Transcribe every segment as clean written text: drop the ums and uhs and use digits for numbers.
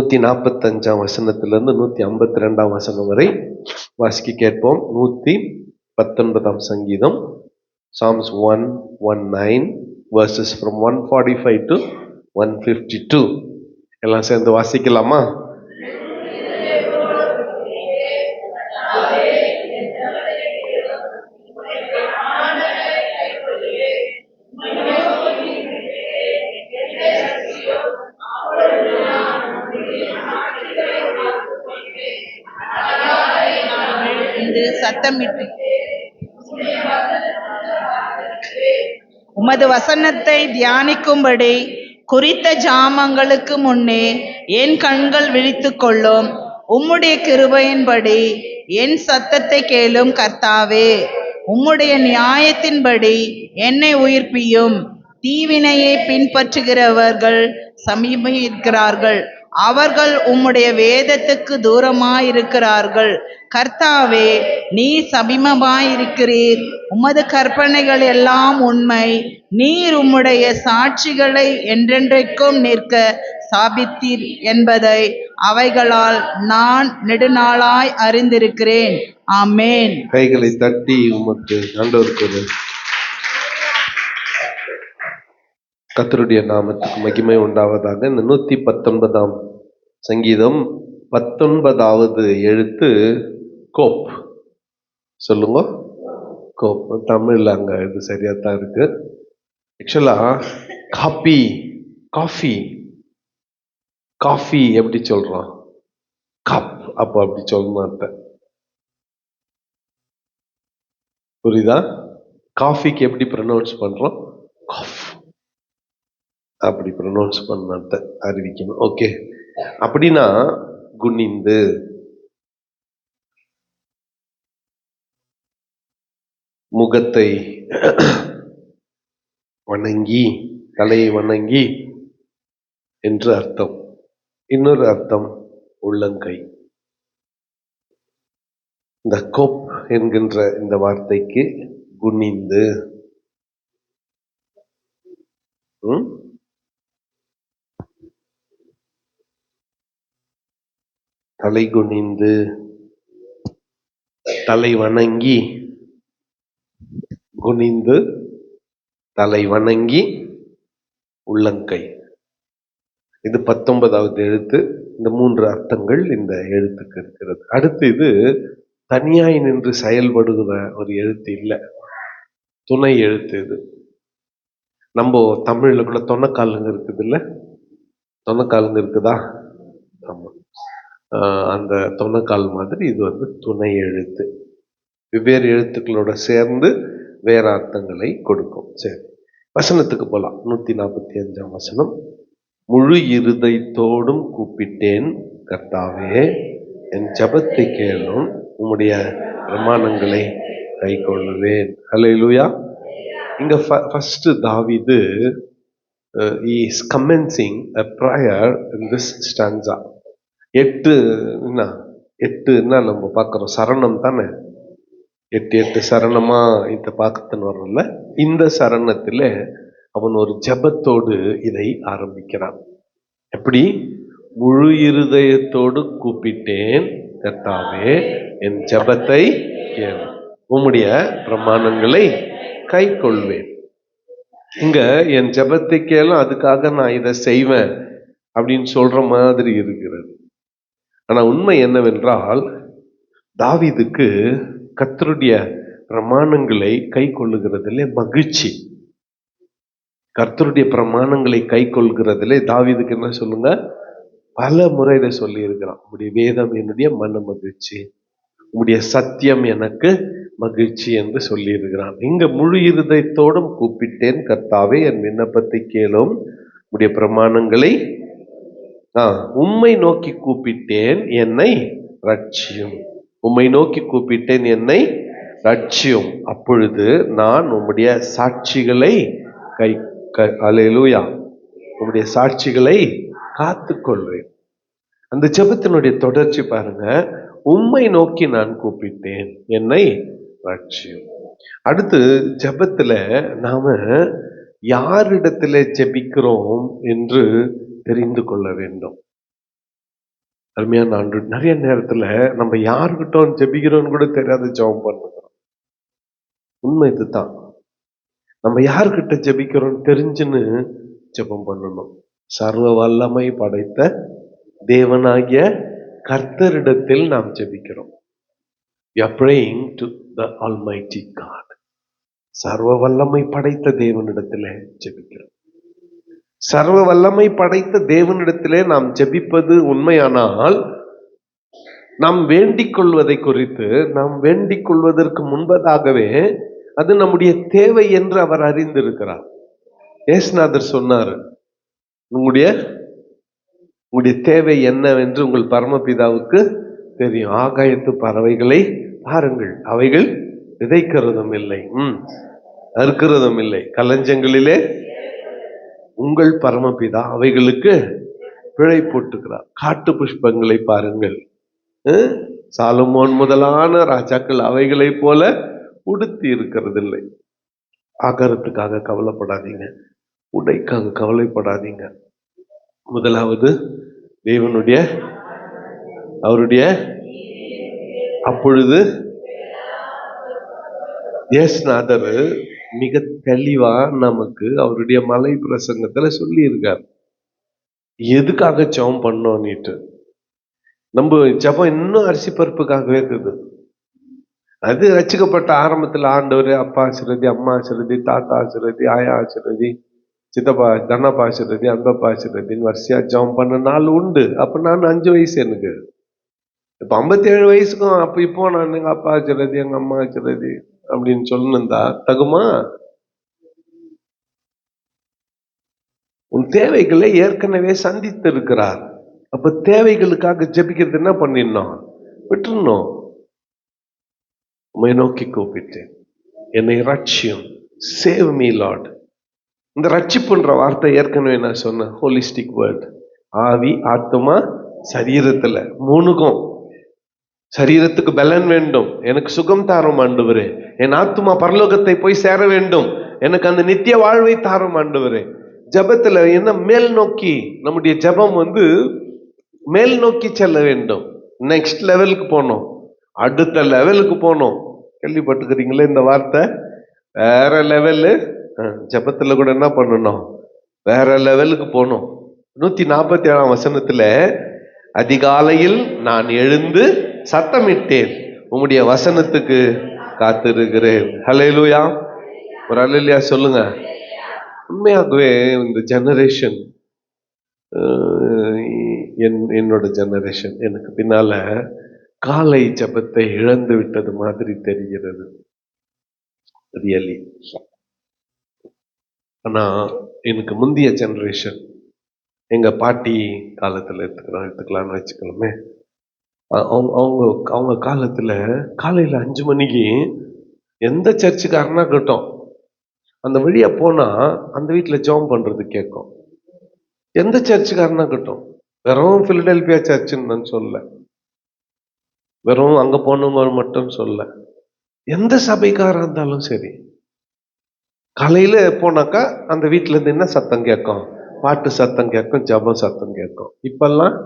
145 வசனத்திலிருந்து 152 வசனம் வரை வாசிக்க கேட்போம். 119 சங்கீதம், Psalms 119 verses from 145 to 152. எல்லாம் சேர்ந்து வாசிக்கலாமா? சத்தமிட்டு உமது வசனத்தை தியானிக்கும்படி குறித்த ஜாமங்களுக்கு முன்னே என் கண்கள் விழித்துக் கொள்ளும். உம்முடைய கிருபையின்படி என் சத்தத்தை கேளும் கர்த்தாவே. உம்முடைய நியாயத்தின்படி என்னை உயிர்ப்பியும். தீவினையை பின்பற்றுகிறவர்கள் சமீபிக்கிறார்கள், அவர்கள் உம்முடைய வேதத்துக்கு தூரமாயிருக்கிறார்கள். கர்த்தாவே, நீ சமீபமாயிருக்கிறீர். உமது கற்பனைகள் எல்லாம் உண்மை. நீர் உம்முடைய சாட்சிகளை என்றென்றைக்கும் நிற்க ஸ்தாபித்தீர் என்பதை அவைகளால் நான் நெடுநாளாய் அறிந்திருக்கிறேன். ஆமென். கைகளை தட்டி உமக்கு ஆண்டவருக்கு கர்த்தருடைய நாமத்துக்கு மகிமை உண்டாவதாக. இந்த 119 சங்கீதம் 19வது எழுத்து கோப். சொல்லுங்க, கோப். தமிழ்ல அங்க இது சரியா தான் இருக்கு. ஆக்சுவலா காஃபி எப்படி சொல்றோம்? கப். அப்போ அப்படி சொல்ல மாட்டேன், புரியுதா? காஃபிக்கு எப்படி ப்ரொனவுன்ஸ் பண்றோம்? காஃப். அப்படி ப்ரொனவுன்ஸ் பண்ண அறிவிக்கணும். ஓகே, அப்படின்னா குனிந்து, முகத்தை வணங்கி, தலையை வணங்கி என்று அர்த்தம். இன்னொரு அர்த்தம் உள்ளங்கை. இந்த கோப் என்கின்ற இந்த வார்த்தைக்கு குனிந்து, தலை குனிந்து, தலை வணங்கி, குனிந்து, தலை வணங்கி, உள்ளங்கை. இது 19வது எழுத்து. இந்த 3 அர்த்தங்கள் இந்த எழுத்துக்கு இருக்கிறது. அடுத்து இது தனியாய் நின்று செயல்படுகிற ஒரு எழுத்து இல்லை, துணை எழுத்து. இது நம்ம தமிழ்ல கூட தொன்னக்காலுங்க இருக்குது இல்ல? தொன்னக்காலுங்க இருக்குதா? ஆமா, அந்த தொன்னக்கால் மாதிரி இது துணை எழுத்து. வெவ்வேறு எழுத்துக்களோட சேர்ந்து வேற அர்த்தங்களை கொடுக்கும். சரி, வசனத்துக்கு போலாம். 145 வசனம். முழு இருதயத்தோடும் கூப்பிட்டேன் கர்த்தாவே, என் ஜெபத்தை கேளும். உம்முடைய பிரமாணங்களை கைக்கொள்ளுவேன். ஹல்லேலூயா. இங்க ஃபர்ஸ்ட் தாவீது is commencing a prayer in this stanza. 8 நம்ம பார்க்கிறோம், சரணம் தானே. 8 சரணமா இந்த பார்க்கத்துன்னு வரல. இந்த சரணத்துல அவன் ஒரு ஜெபத்தோடு இதை ஆரம்பிக்கிறான். எப்படி? முழு இருதயத்தோடு கூப்பிட்டேன் கர்த்தாவே, என் ஜெபத்தை கேள், உம்முடைய பிரமாணங்களை கை கொள்வேன். இங்க என் ஜெபத்தை கேளும், அதுக்காக நான் இதை செய்வேன் அப்படின்னு சொல்ற மாதிரி இருக்கிறது. ஆனா உண்மை என்னவென்றால், தாவீதுக்கு கர்த்தருடைய பிரமாணங்களை கை கொள்ளுகிறதிலே மகிழ்ச்சி. கர்த்தருடைய பிரமாணங்களை கை கொள்கிறதிலே தாவீதுக்கு என்ன சொல்லுங்க, பல முறையில சொல்லி இருக்கிறான். உம்முடைய வேதம் என்னுடைய மன மகிழ்ச்சி, உம்முடைய சத்தியம் எனக்கு மகிழ்ச்சி என்று சொல்லி இருக்கிறான். இங்க முழு இருதயத்தோடும் கூப்பிட்டேன் கர்த்தாவே, என் விண்ணப்பத்தை கேளும், உம்முடைய பிரமாணங்களை உம்மை நோக்கி கூப்பிட்டேன், என்னை ரட்சியும். உம்மை நோக்கி கூப்பிட்டேன், என்னை ரட்சியும். அப்பொழுது நான் உம்முடைய சாட்சிகளை அல்லேலூயா, உம்முடைய சாட்சிகளை காத்துக்கொள்வேன். அந்த ஜெபத்தினுடைய தொடர்ச்சி பாருங்க. உம்மை நோக்கி நான் கூப்பிட்டேன், என்னை ரட்சியும். அடுத்து ஜெபத்துல நாம யாரிடத்துல ஜெபிக்கிறோம் என்று தெரிந்து கொள்ள வேண்டும். அருமையான ஆண்டு. நிறைய நேரத்துல நம்ம யாருக்கிட்டோம் ஜெபிக்கிறோம்னு கூட தெரியாத ஜெபம் பண்ணுறோம். உண்மை இதுதான். நம்ம யாருக்கிட்ட ஜெபிக்கிறோம் தெரிஞ்சுன்னு ஜெபம் பண்ணணும். சர்வ வல்லமை படைத்த தேவனாகிய கர்த்தரிடத்தில் நாம் ஜெபிக்கிறோம். We are praying to the Almighty God. சர்வ வல்லமை படைத்த தேவனிடத்திலே ஜெபிக்கிறோம். சர்வ வல்லமை படைத்த தேவனிடத்திலே நாம் ஜெபிப்பது உண்மையானால், நாம் வேண்டிக் கொள்வதை குறித்து நாம் வேண்டிக் கொள்வதற்கு முன்பதாகவே அது நம்முடைய தேவை என்று அவர் அறிந்திருக்கிறார். இயேசுநாதர் சொன்னார், உங்களுடைய தேவை என்னவென்று உங்கள் பரமபிதாவுக்கு தெரியும். ஆகாயத்து பறவைகளை பாருங்கள், அவைகள் விதைக்கிறதும் இல்லை, அறுக்கிறதும் இல்லை, களஞ்சங்களிலே உங்கள் பரமபிதா அவைகளுக்கு பிழை போட்டுக்கிறார். காட்டு புஷ்பங்களை பாருங்கள், சாலமோன் முதலான ராஜாக்கள் அவைகளை போல உடுத்தி இருக்கிறதில்லை. ஆகாரத்துக்காக கவலைப்படாதீங்க, உடைக்காக கவலைப்படாதீங்க. முதலாவது தேவனுடைய அவருடைய அப்பொழுது இயேசுநாதர் மிக தெளிவா நமக்கு அவருடைய மலை பிரசங்கத்துல சொல்லி இருக்கார் எதுக்காக ஜெபம் பண்ணோம்னுட்டு. நம்ம ஜெபம் இன்னும் அரிசி பருப்புக்காகவே இருக்குது. அது ரசிக்கப்பட்ட ஆரம்பத்துல ஆண்டவர் அப்பா ஆசிரதி, அம்மா ஆசிரதி, தாத்தா ஆசிரதி, ஆயா ஆசிரதி, சித்தப்பா தன்னப்பா ஆசிரதி, அந்தப்பா ஆசிரதின்னு வரிசையா ஜெபம் பண்ண நாள் உண்டு. அப்ப நான் 5 வயசு, எனக்கு இப்ப 57 வயசுக்கும் அப்ப இப்போ நான் எங்க அப்பா ஆசிரதி, எங்க அம்மா ஆசிரதி அப்படின்னு சொல்லணும்தா தகுமா? உன் தேவைகளை ஏற்கனவே சந்தித்து இருக்கிறார். அப்ப தேவைகளுக்காக ஜெபிக்கிறது என்ன பண்ணிடணும்? விட்டுறணும். உம்மை நோக்கி கூப்பிட்டேன், என்னை ரட்சியும், சேவ் மீ லார்ட். இந்த ரட்சிப்புன்ற வார்த்தை ஏற்கனவே நான் சொன்னேன், ஹோலிஸ்டிக் வேர்ட். ஆவி, ஆத்மா, சரீரத்துல மூணுக்கும். சரீரத்துக்கு பலன் வேண்டும், எனக்கு சுகம் தாரும் ஆண்டவரே. என் ஆத்மா பரலோகத்தை போய் சேர வேண்டும், எனக்கு அந்த நித்திய வாழ்வை தாரும் ஆண்டவரே. ஜபத்துல என்ன மேல் நோக்கி, நம்முடைய ஜபம் மேல் நோக்கி செல்ல வேண்டும். நெக்ஸ்ட் லெவலுக்கு போனோம், அடுத்த லெவலுக்கு போனோம். கேள்விப்பட்டுக்கிறீங்களே இந்த வார்த்தை? வேற லெவலு. ஜபத்துல கூட என்ன பண்ணணும்? வேற லெவலுக்கு போனோம். 147ஆம் வசனத்துல, அதிகாலையில் நான் எழுந்து சத்தமிட்டேன், உம்முடைய வசனத்துக்கு காத்திருக்கிறேன். ஹல்லேலூயா. ஒரு ஹல்லேலூயா சொல்லுங்க. உண்மையாகவே இந்த ஜெனரேஷன், என்னோட ஜெனரேஷன், எனக்கு பின்னால காலை ஜபத்தை இழந்து விட்டது மாதிரி தெரிகிறது, ரியலி. ஆனா எனக்கு முந்தைய ஜெனரேஷன், எங்க பாட்டி காலத்துல எடுத்துக்கலாம்னு வச்சுக்கலாமே, அவங்க காலத்துல காலையில 5 மணிக்கு எந்த சர்ச்சுக்காரனா இருக்கட்டும், அந்த வழியா போனா அந்த வீட்டுல ஜெபம் பண்றது கேட்கும். எந்த சர்ச்சுக்காரனா இருக்கட்டும், வெறும் பிலடெல்பியா சர்ச்சுன்னு நான் சொல்ல, வெறும் அங்க போனவங்க மட்டும் சொல்ல, எந்த சபைக்காரா இருந்தாலும் சரி, காலையில போனாக்கா அந்த வீட்டுல இருந்து என்ன சத்தம் கேட்கும்? பாட்டு சத்தம் கேட்கும், ஜபம் சத்தம் கேட்கும். இப்பெல்லாம்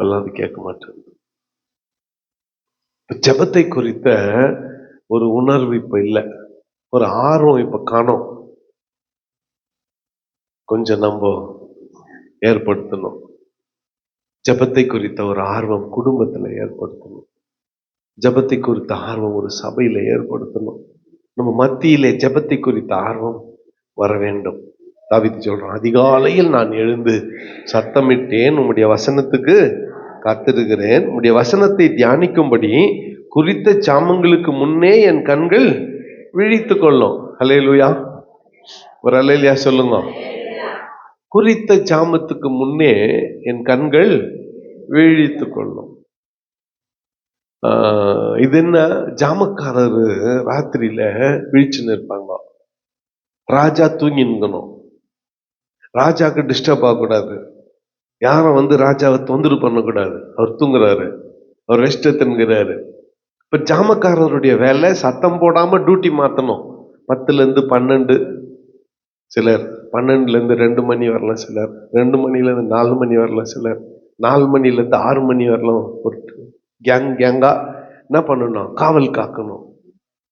அது கேட்க மாட்டேங்குது. ஜபத்தை குறித்த ஒரு உணர்வு இப்ப இல்லை, ஒரு ஆர்வம் இப்ப காணோம். கொஞ்சம் நம்ம ஏற்படுத்தணும். ஜபத்தை குறித்த ஒரு ஆர்வம் குடும்பத்துல ஏற்படுத்தணும். ஜபத்தை குறித்த ஆர்வம் ஒரு சபையில ஏற்படுத்தணும். நம்ம மத்தியிலே ஜபத்தை குறித்த ஆர்வம் வர வேண்டும். தாவீது சொல்றான், அதிகாலையில் நான் எழுந்து சத்தமிட்டேன், உம்முடைய வசனத்துக்கு காத்திருக்கிறேன். உம்முடைய வசனத்தை தியானிக்கும்படி குறித்த ஜாமங்களுக்கு முன்னே என் கண்கள் விழித்து கொள்ளும். ஹல்லேலூயா. ஒரு ஹல்லேலூயா சொல்லுங்க. குறித்த ஜாமத்துக்கு முன்னே என் கண்கள் விழித்து கொள்ளும். இது என்ன, ஜாமக்காரரு ராத்திரியில விழிச்சுன்னு இருப்பாங்க, ராஜா தூங்கினுங்கணும். ராஜாக்கு டிஸ்டர்ப் ஆகக்கூடாது, யாரும் ராஜாவை தொந்தரவு பண்ணக்கூடாது. அவர் தூங்குறாரு, அவர் ரெஸ்ட் எடுத்துங்கிறாரு. இப்ப ஜாமக்காரருடைய வேலை சத்தம் போடாம டியூட்டி மாத்தணும். 10ல இருந்து 12, சிலர் 12லேருந்து 2 மணி வரலாம் சிலர், 2 மணிலேருந்து 4 மணி வரலாம் சிலர், 4 மணிலேருந்து 6 மணி வரலாம். ஒரு கேங்கா என்ன பண்ணணும்? காவல் காக்கணும்.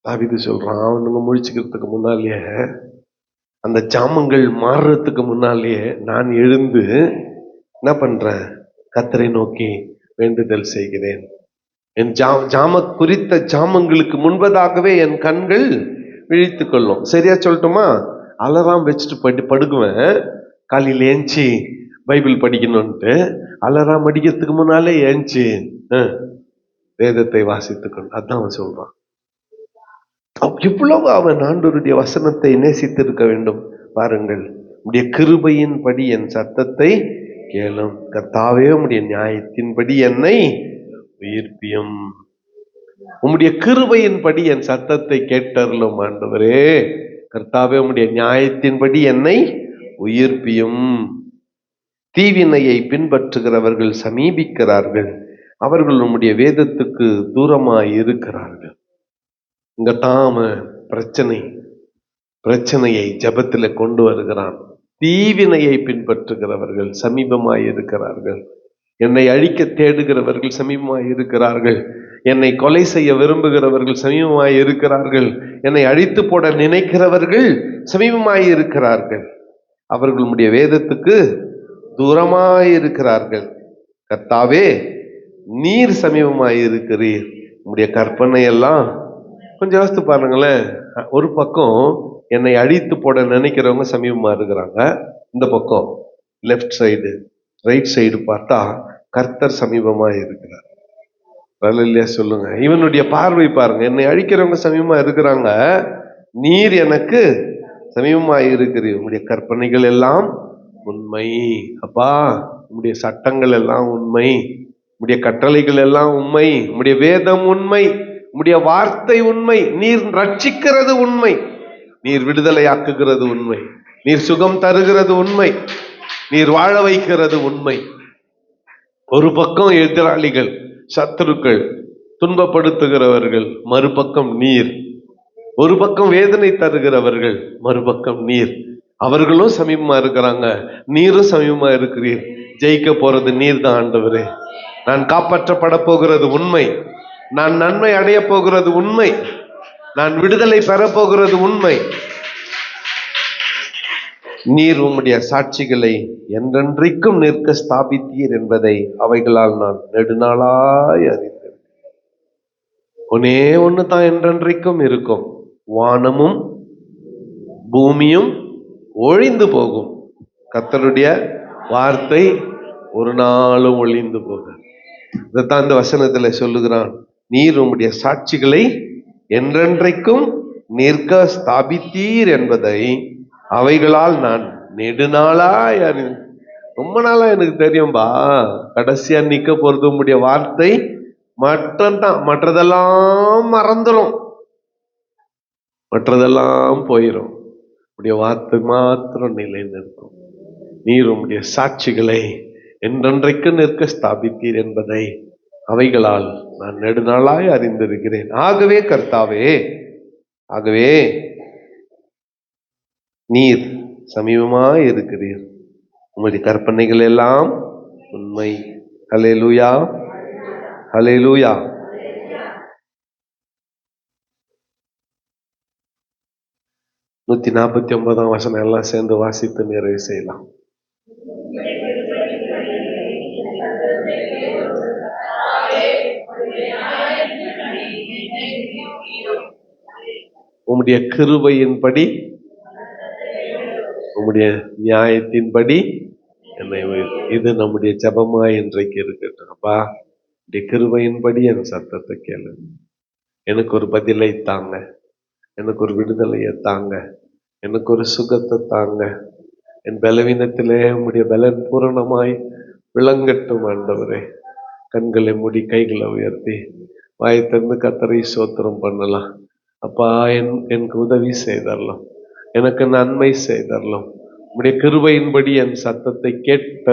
தாவீது சொல்றான், அவனுங்க முழிச்சுக்கிறதுக்கு முன்னாலேயே, அந்த ஜாமங்கள் மாறுறதுக்கு முன்னாலேயே நான் எழுந்து என்ன பண்றேன்? கர்த்தரை நோக்கி வேண்டுதல் செய்கிறேன். என் குறித்த ஜாமங்களுக்கு முன்பதாகவே என் கண்கள் விழித்து கொள்ளும். சரியா சொல்லட்டுமா? அலாரம் வச்சுட்டு படுக்குவேன். காலையில் ஏஞ்சி பைபிள் படிக்கணும்ட்டு அலாரம் அடிக்கிறதுக்கு முன்னாலே ஏஞ்சி வேதத்தை வாசித்துக்கணும். அதான் அவன் சொல்றான். இவ்வளவு அவன் ஆண்டவருடைய வசனத்தை நேசித்திருக்க வேண்டும். பாருங்கள், உடைய கிருபையின்படி என் சத்தத்தை கேளும், கர்த்தாவே உம்முடைய நியாயத்தின்படி என்னை உயிர்ப்பியும். உம்முடைய கிருபையின்படி என் சத்தத்தை கேட்டருளும் ஆண்டவரே. கர்த்தாவே உம்முடைய நியாயத்தின்படி என்னை உயிர்ப்பியும். தீவினையை பின்பற்றுகிறவர்கள் சமீபிக்கிறார்கள், அவர்கள் உம்முடைய வேதத்துக்கு தூரமாய் இருக்கிறார்கள். இங்கத்தான் அவன் பிரச்சனையை ஜபத்துல கொண்டு வருகிறான். தீவினையை பின்பற்றுகிறவர்கள் சமீபமாய் இருக்கிறார்கள், என்னை அழிக்க தேடுகிறவர்கள் சமீபமாய் இருக்கிறார்கள், என்னை கொலை செய்ய விரும்புகிறவர்கள் சமீபமாய் இருக்கிறார்கள், என்னை அழித்து போட நினைக்கிறவர்கள் சமீபமாய் இருக்கிறார்கள், அவர்கள் உம்முடைய வேதத்துக்கு தூரமாய் இருக்கிறார்கள். கர்த்தாவே நீர் சமீபமாய் இருக்கிறீர், உம்முடைய கற்பனை எல்லாம். கொஞ்சம் யோசித்து பாருங்களேன். ஒரு பக்கம் என்னை அழித்து போட நினைக்கிறவங்க சமீபமா இருக்கிறாங்க, இந்த பக்கம் லெஃப்ட் சைடு ரைட் சைடு பார்த்தா கர்த்தர் சமீபமா இருக்கிறார். இல்லையா சொல்லுங்க. இவனுடைய பார்வை பாருங்க, என்னை அழிக்கிறவங்க சமீபமா இருக்கிறாங்க, நீர் எனக்கு சமீபமா இருக்கிறீர், உங்களுடைய கற்பனைகள் எல்லாம் உண்மை அப்பா, உங்களுடைய சட்டங்கள் எல்லாம் உண்மை, உங்களுடைய கட்டளைகள் எல்லாம் உண்மை, உங்களுடைய வேதம் உண்மை, உம்முடைய வார்த்தை உண்மை, நீர் ரட்சிக்கிறது உண்மை, நீர் விடுதலையாக்குகிறது உண்மை, நீர் சுகம் தருகிறது உண்மை, நீர் வாழ வைக்கிறது உண்மை. ஒரு பக்கம் எதிராளிகள், சத்துருக்கள், துன்பப்படுத்துகிறவர்கள், மறுபக்கம் நீர். ஒரு பக்கம் வேதனை தருகிறவர்கள், மறுபக்கம் நீர். அவர்களும் சமீபமா இருக்கிறாங்க, நீரும் சமீபமா இருக்கிறீர். ஜெயிக்க போறது நீர் தான் ஆண்டவரே. நான் காப்பாற்றப்பட போகிறது உண்மை, நான் நன்மை அடைய போகிறது உண்மை, நான் விடுதலை பெற போகிறது உண்மை. நீர் உம்முடைய சாட்சிகளை என்றென்றைக்கும் நிற்க ஸ்தாபித்தீர் என்பதை அவைகளால் நான் நெடுநாளாய் அறிந்தேன். ஒன்னே ஒண்ணுதான் என்றென்றைக்கும் இருக்கும், வானமும் பூமியும் ஒழிந்து போகும், கர்த்தருடைய வார்த்தை ஒரு நாளும் ஒழிந்து போகும். இதைத்தான் இந்த வசனத்துல சொல்லுகிறான், நீர் உம்முடைய சாட்சிகளை என்றென்றைக்கும் நிற்க ஸ்தாபித்தீர் என்பதை அவைகளால் நான் நெடுநாளாய் அறிந்தேன். ரொம்ப நாளா எனக்கு தெரியும்பா, கடைசியா நிக்க போறது உம்முடைய வார்த்தை மட்டும்தான், மற்றதெல்லாம் மறந்துடும், மற்றதெல்லாம் போயிடும், உடைய வார்த்தை மாத்திரம் நிலை நிற்கும். நீர் உம்முடைய சாட்சிகளை என்றென்றைக்கு நிற்க ஸ்தாபித்தீர் என்பதை அவைகளால் நான் நெடுநாளாய் அறிந்திருக்கிறேன். ஆகவே கர்த்தாவே, ஆகவே நீர் சமீபமாய் இருக்கிறீர், உம்முடைய கற்பனைகள் எல்லாம் உண்மை. ஹல்லேலூயா, ஹல்லேலூயா. நூத்தி 49ஆம் வசனம் எல்லாம் சேர்ந்து வாசித்து நிறைவு செய்யலாம். உம்முடைய கிருபையின்படி உம்முடைய நியாயத்தின்படி என்னை இது நம்முடைய ஜபமாய் இன்றைக்கு இருக்கட்டும். அப்பா, உடைய கிருபையின்படி என் சத்தத்தை கேளு, எனக்கு ஒரு பதிலை தாங்க, எனக்கு ஒரு விடுதலையை தாங்க, எனக்கு ஒரு சுகத்தை தாங்க. என் பலவீனத்திலே உம்முடைய பலன் பூரணமாய் விளங்கட்டும் ஆண்டவரே. கண்களை மூடி கைகளை உயர்த்தி வாயை திறந்து கர்த்தரை ஸ்தோத்திரம் பண்ணலாம். அப்பா, எனக்கு உதவி செய்தரலாம், எனக்கு நன்மை செய்தரலாம். உம்முடைய கிருபையின்படி என் சத்தத்தை கேட்ட